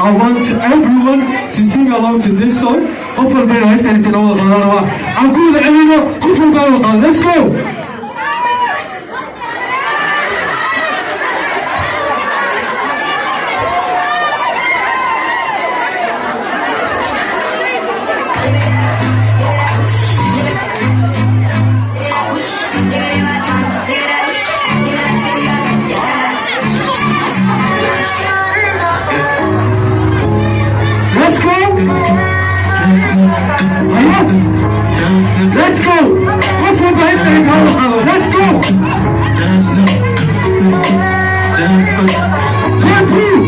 I want everyone to sing along to this song. Hopefully, we're going to stand to know what I'm going to everyone. Let's go. Let's go! Hopefully, we're going to let's go! Let's go!